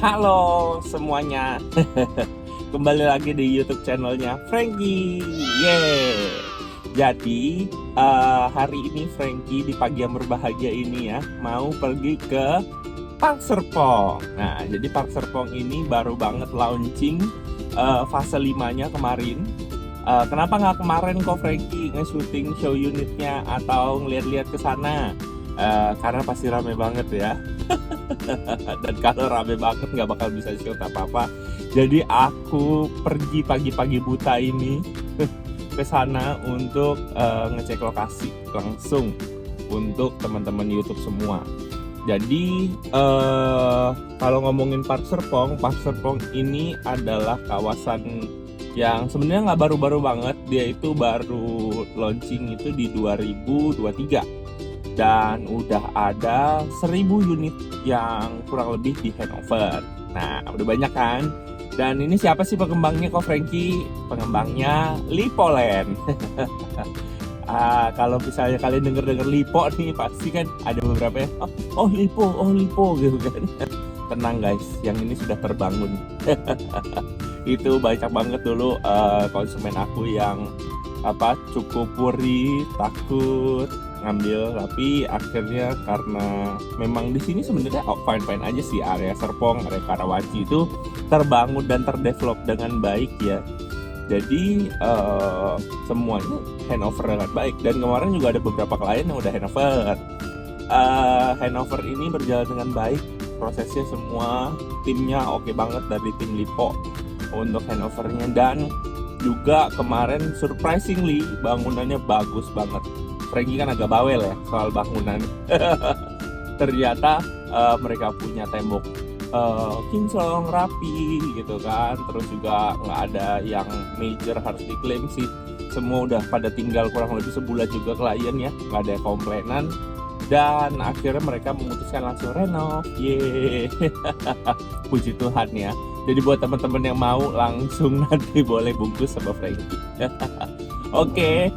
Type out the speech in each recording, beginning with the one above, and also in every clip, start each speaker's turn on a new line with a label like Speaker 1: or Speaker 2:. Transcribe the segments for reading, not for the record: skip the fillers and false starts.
Speaker 1: Halo semuanya, kembali lagi di YouTube channelnya Frankie. Yeay. Jadi hari ini Frankie di pagi yang berbahagia ini ya mau pergi ke Park Serpong. Nah, jadi Park Serpong ini baru banget launching fase 5-nya kemarin. Kenapa nggak kemarin kok Frankie nge-shooting show unitnya atau ngeliat-liat ke sana? Karena pasti rame banget ya. Dan kalau rame banget nggak bakal bisa shoot apa-apa. Jadi aku pergi pagi-pagi buta ini ke sana untuk ngecek lokasi langsung untuk teman-teman YouTube semua. Jadi kalau ngomongin Park Serpong ini adalah kawasan yang sebenarnya nggak baru-baru banget. Dia itu baru launching itu di 2023. Dan udah ada 1000 unit yang kurang lebih di handover. Nah, udah banyak kan? Dan ini siapa sih pengembangnya kok Frankie? Pengembangnya Lipoland. Kalau misalnya kalian denger Lipo nih, pasti kan ada beberapa yang oh Lipo gitu kan. Tenang guys, yang ini sudah terbangun. Itu banyak banget dulu konsumen aku yang cukup worry, takut ngambil, tapi akhirnya karena memang di sini sebenarnya fine aja sih, area Serpong, area Karawaci itu terbangun dan terdevelop dengan baik ya. Jadi semuanya handover dengan baik, dan kemarin juga ada beberapa klien yang udah handover. Handover ini berjalan dengan baik, prosesnya semua timnya oke banget dari tim Lipo untuk handovernya, dan juga kemarin surprisingly bangunannya bagus banget. Frankie kan agak bawel ya soal bangunan. Ternyata mereka punya tembok kinclong, rapi gitu kan. Terus juga nggak ada yang major harus diklaim sih. Semua udah pada tinggal kurang lebih sebulan juga klien ya, nggak ada komplainan. Dan akhirnya mereka memutuskan langsung renov. Yeay. Puji Tuhan ya. Jadi buat teman-teman yang mau langsung nanti boleh bungkus sama Frankie. Oke,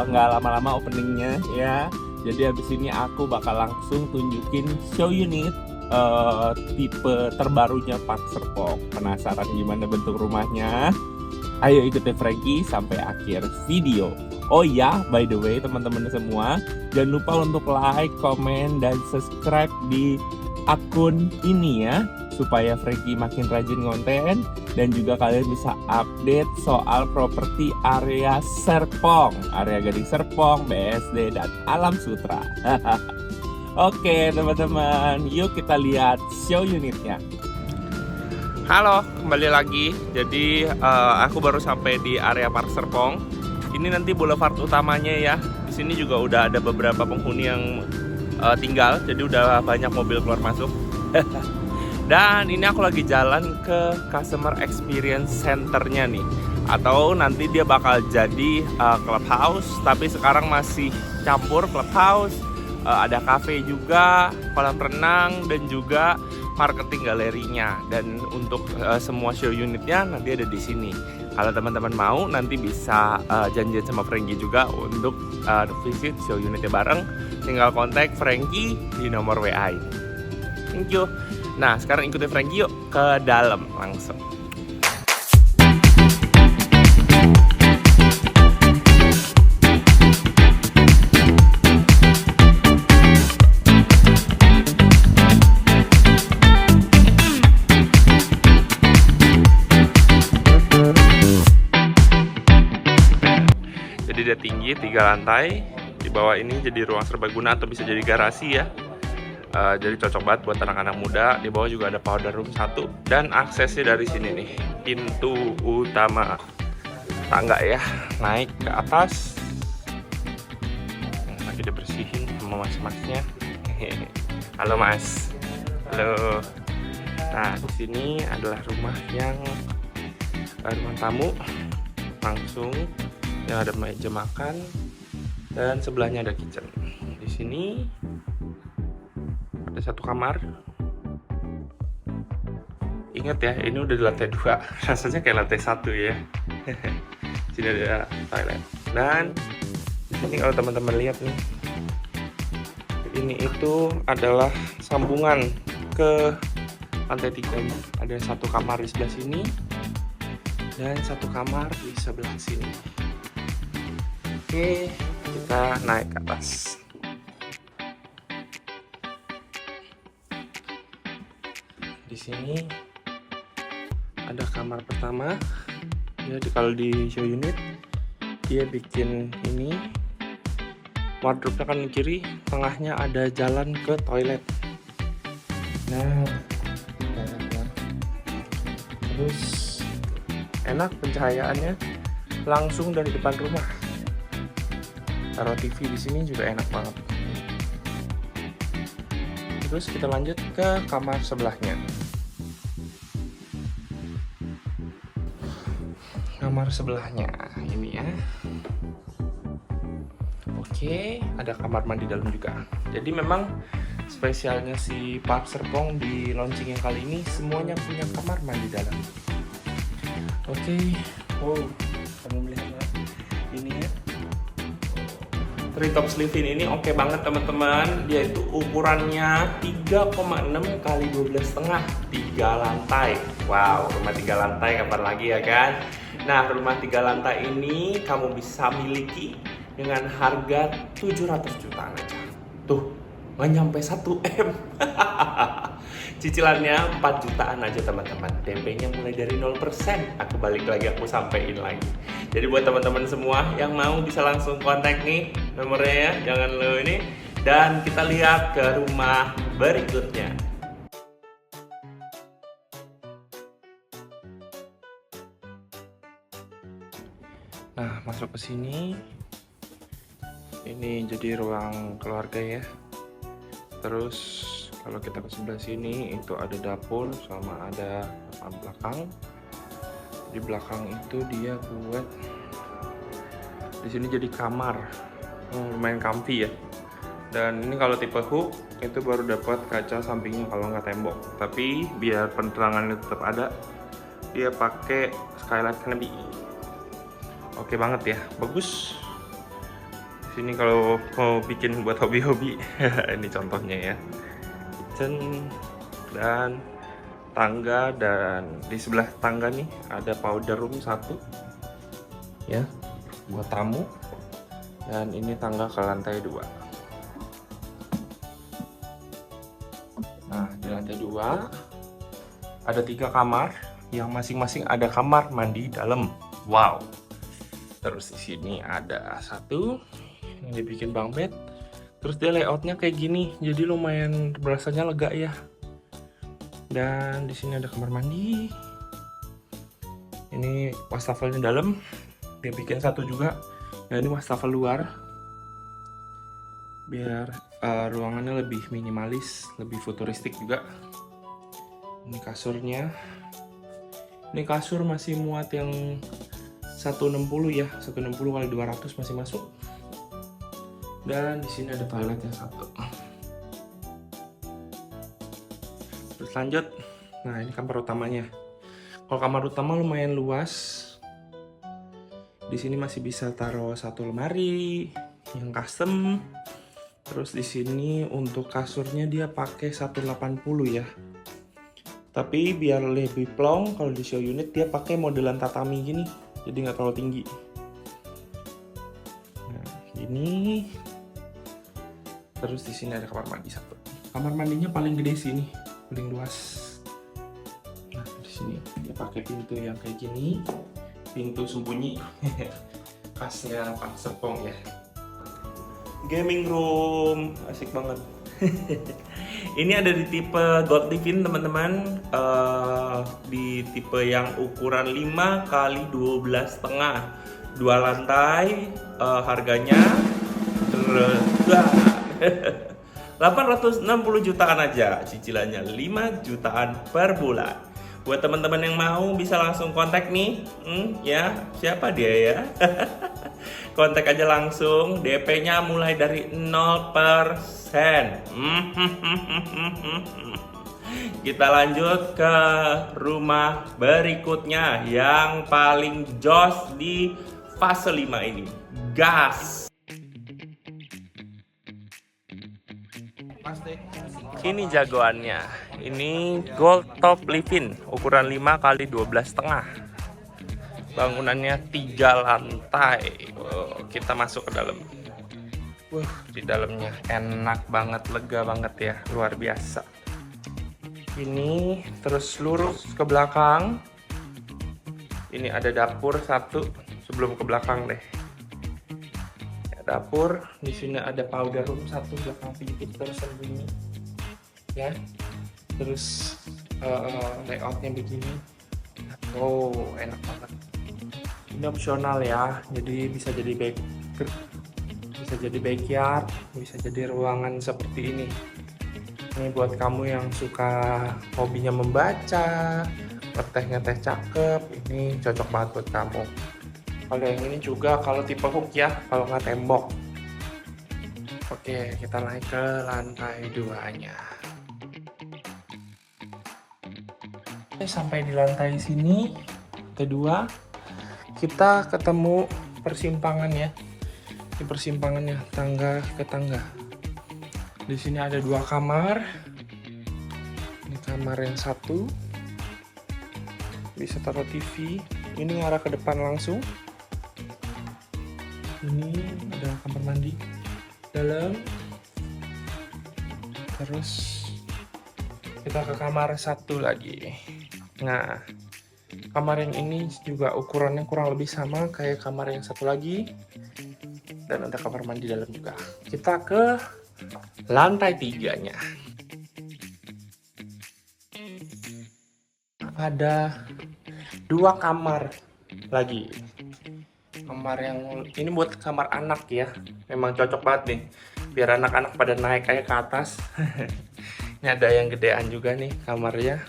Speaker 1: nggak lama-lama openingnya ya. Jadi habis ini aku bakal langsung tunjukin show unit tipe terbarunya Park Serpong. Penasaran gimana bentuk rumahnya? Ayo ikutin Frankie sampai akhir video. Oh ya, by the way teman-teman semua, jangan lupa untuk like, komen, dan subscribe di akun ini ya, supaya Frankie makin rajin konten, dan juga kalian bisa update soal properti area Serpong, area Gading Serpong, BSD, dan Alam Sutra. Oke teman-teman, yuk kita lihat show unitnya. Halo, kembali lagi. Jadi aku baru sampai di area Park Serpong. Ini nanti boulevard utamanya ya. Di sini juga udah ada beberapa penghuni yang tinggal, jadi udah banyak mobil keluar masuk. Dan ini aku lagi jalan ke Customer Experience Centernya nih, atau nanti dia bakal jadi clubhouse, tapi sekarang masih campur clubhouse, ada cafe juga, kolam renang, dan juga marketing galerinya. Dan untuk semua show unitnya nanti ada di sini. Kalau teman-teman mau, nanti bisa janjian sama Frankie juga untuk visit show unitnya bareng. Tinggal kontak Frankie di nomor WA ini. Thank you. Nah, sekarang ikutin Frankie yuk ke dalam langsung. Jadi dia tinggi 3 lantai. Di bawah ini jadi ruang serbaguna atau bisa jadi garasi ya. Jadi cocok banget buat anak-anak muda. Di bawah juga ada powder room 1, dan aksesnya dari sini nih, pintu utama. Tangga ya, naik ke atas. Lagi dibersihin sama mas-masnya. Halo mas. Halo. Nah, di sini adalah rumah yang rumah tamu langsung, yang ada meja makan, dan sebelahnya ada kitchen. Di sini ada 1 kamar. Ingat ya, ini udah di lantai 2. Rasanya kayak lantai 1 ya. Sini ada toilet. Dan di sini kalau teman-teman lihat nih, ini itu adalah sambungan ke
Speaker 2: lantai 3 nya. Ada satu kamar di sebelah sini dan satu kamar di sebelah sini. Oke, kita naik ke atas. Di sini ada kamar pertama. Ya, kalau di show unit dia bikin ini wardrobe-nya kan kiri, tengahnya ada jalan ke toilet. Nah, terus enak pencahayaannya langsung dari depan rumah. Taruh TV di sini juga enak banget. Terus kita lanjut ke kamar sebelahnya. Kamar sebelahnya ini ya. Oke, ada kamar mandi dalam juga. Jadi memang spesialnya si Park Serpong di launching yang kali ini semuanya punya kamar mandi dalam. Oke, wow, kamu melihat ini ya. Treetop Living ini oke banget teman-teman. Dia itu ukurannya 3,6 kali 12,5, 3 lantai. Wow, rumah 3 lantai kapan lagi ya kan? Nah, rumah 3 lantai ini kamu bisa miliki dengan harga 700 jutaan aja. Tuh, nggak nyampe 1 M. Cicilannya 4 jutaan aja teman-teman. DP-nya mulai dari 0%. Aku balik lagi, aku sampein lagi. Jadi buat teman-teman semua yang mau bisa langsung kontak nih nomornya ya, jangan lo ini. Dan kita lihat ke rumah berikutnya. Nah, masuk ke sini. Ini jadi ruang keluarga ya. Terus kalau kita ke sebelah sini itu ada dapur sama ada depan belakang. Di belakang itu dia buat di sini jadi kamar. Lumayan comfy ya. Dan ini kalau tipe hook itu baru dapat kaca sampingnya kalau nggak tembok. Tapi biar penerangannya tetap ada, dia pakai skylight canopy. Oke banget ya, bagus. Sini kalau mau bikin buat hobi-hobi, ini contohnya ya. Dan tangga, dan di sebelah tangga nih ada powder room 1 ya buat tamu. Dan ini tangga ke lantai 2. Nah, di lantai 2 ada 3 kamar yang masing-masing ada kamar mandi dalam. Wow. Terus di sini ada 1 yang dibikin bunk bed. Terus dia layoutnya kayak gini, jadi lumayan berasanya lega ya. Dan di sini ada kamar mandi. Ini wastafelnya dalam, dia bikin 1 juga. Nah, ini wastafel luar, biar ruangannya lebih minimalis, lebih futuristik juga. Ini kasurnya. Ini kasur masih muat yang 160 ya, 160 kali 200 masih masuk. Dan di sini ada toiletnya 1. Terus lanjut. Nah, ini kamar utamanya. Kalau kamar utama lumayan luas. Di sini masih bisa taruh 1 lemari yang custom. Terus di sini untuk kasurnya dia pakai 180 ya. Tapi biar lebih plong, kalau di show unit dia pakai modelan tatami gini. Jadi nggak terlalu tinggi. Nah, gini. Terus di sini ada kamar mandi 1. Kamar mandinya paling gede sini, paling luas. Nah, di sini dia pakai pintu yang kayak gini, pintu sembunyi, khasnya Park Serpong ya. Gaming room, asik banget. Ini ada di tipe Gold Living teman-teman, di tipe yang ukuran 5 kali 12,5, 2 lantai, harganya 860 jutaan aja, cicilannya 5 jutaan per bulan. Buat teman-teman yang mau bisa langsung kontak nih, ya siapa dia ya? Kontak aja langsung, DP-nya mulai dari 0%. Kita lanjut ke rumah berikutnya yang paling jos di fase 5 ini. Gas! Ini jagoannya.
Speaker 1: ini Gold Top Living ukuran 5 kali 12,5. Bangunannya 3 lantai. Kita masuk ke dalam. Di dalamnya enak banget, lega banget ya, luar biasa. Ini terus lurus ke belakang. Ini ada dapur satu sebelum ke belakang deh. Ya, dapur. Di sini ada powder room satu belakang sedikit tersembunyi. Ya. Terus layoutnya begini. Oh, enak banget. Ini opsional ya, jadi bisa jadi backyard, bisa jadi ruangan seperti ini. Ini buat kamu yang suka hobinya membaca, ngeteh cakep, ini cocok banget buat kamu. Kalau yang ini juga kalau tipe hook ya, kalau nggak tembok. Oke, kita naik ke lantai 2-nya. Oke, sampai di lantai sini kedua, kita ketemu persimpangan ya. Di persimpangannya tangga ke tangga. Di sini ada 2 kamar. Ini kamar yang satu. Bisa taruh TV. Ini ngarah ke depan langsung. Ini ada kamar mandi dalam. Terus kita ke kamar satu lagi. Nah, kamar yang ini juga ukurannya kurang lebih sama kayak kamar yang satu lagi. Dan ada kamar mandi dalam juga. Kita ke lantai 3-nya. Ada 2 kamar lagi. Kamar yang ini buat kamar anak ya. Memang cocok banget nih. Biar anak-anak pada naik kayak ke atas. Ini ada yang gedean juga nih kamarnya.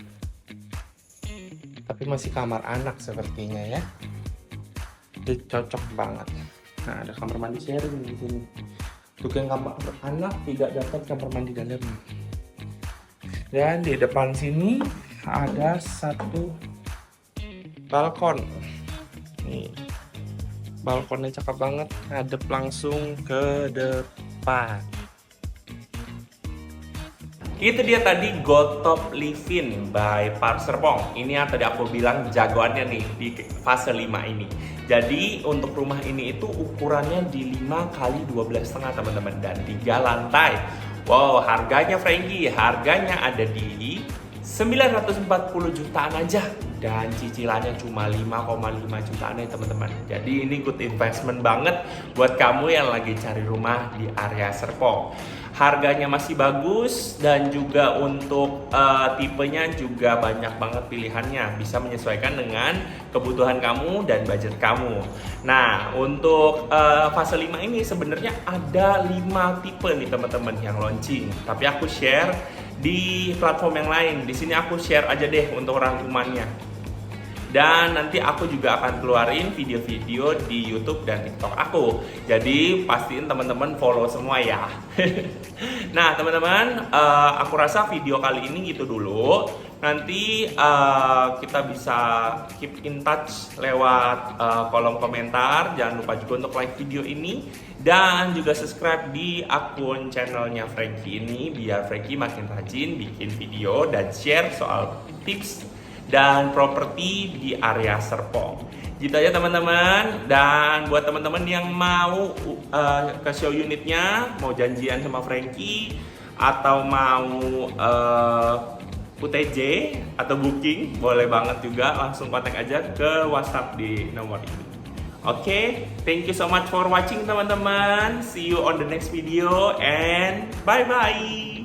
Speaker 1: Tapi masih kamar anak sepertinya ya. Jadi cocok banget. Nah, ada kamar mandi sharing di sini. Untuk yang kamar anak tidak dapat kamar mandi dalam. Dan di depan sini ada satu balkon. Nih, balkonnya cakep banget. Ngadep langsung ke depan. Itu dia tadi Gold Top Living by Par Serpong. Ini yang tadi aku bilang jagoannya nih di fase 5 ini. Jadi untuk rumah ini itu ukurannya di 5 kali 12,5 teman-teman, dan 3 lantai. Wow, harganya Frankie, harganya ada di 940 jutaan aja. Dan cicilannya cuma 5,5 jutaan ya teman-teman. Jadi ini good investment banget buat kamu yang lagi cari rumah di area Serpong. Harganya masih bagus dan juga untuk tipenya juga banyak banget pilihannya. Bisa menyesuaikan dengan kebutuhan kamu dan budget kamu. Nah, untuk fase 5 ini sebenarnya ada 5 tipe nih teman-teman yang launching. Tapi aku share di platform yang lain. Di sini aku share aja deh untuk rangkumannya. Dan nanti aku juga akan keluarin video-video di YouTube dan TikTok aku. Jadi pastiin teman-teman follow semua ya. Nah teman-teman, aku rasa video kali ini gitu dulu. Nanti kita bisa keep in touch lewat kolom komentar. Jangan lupa juga untuk like video ini. Dan juga subscribe di akun channelnya Frankie ini. Biar Frankie makin rajin bikin video dan share soal tips dan properti di area Serpong. Gitu aja teman-teman. Dan buat teman-teman yang mau ke show unitnya, mau janjian sama Frankie atau mau UTJ atau booking, boleh banget juga, langsung kontak aja ke WhatsApp di nomor ini. Oke, thank you so much for watching teman-teman. See you on the next video and bye-bye.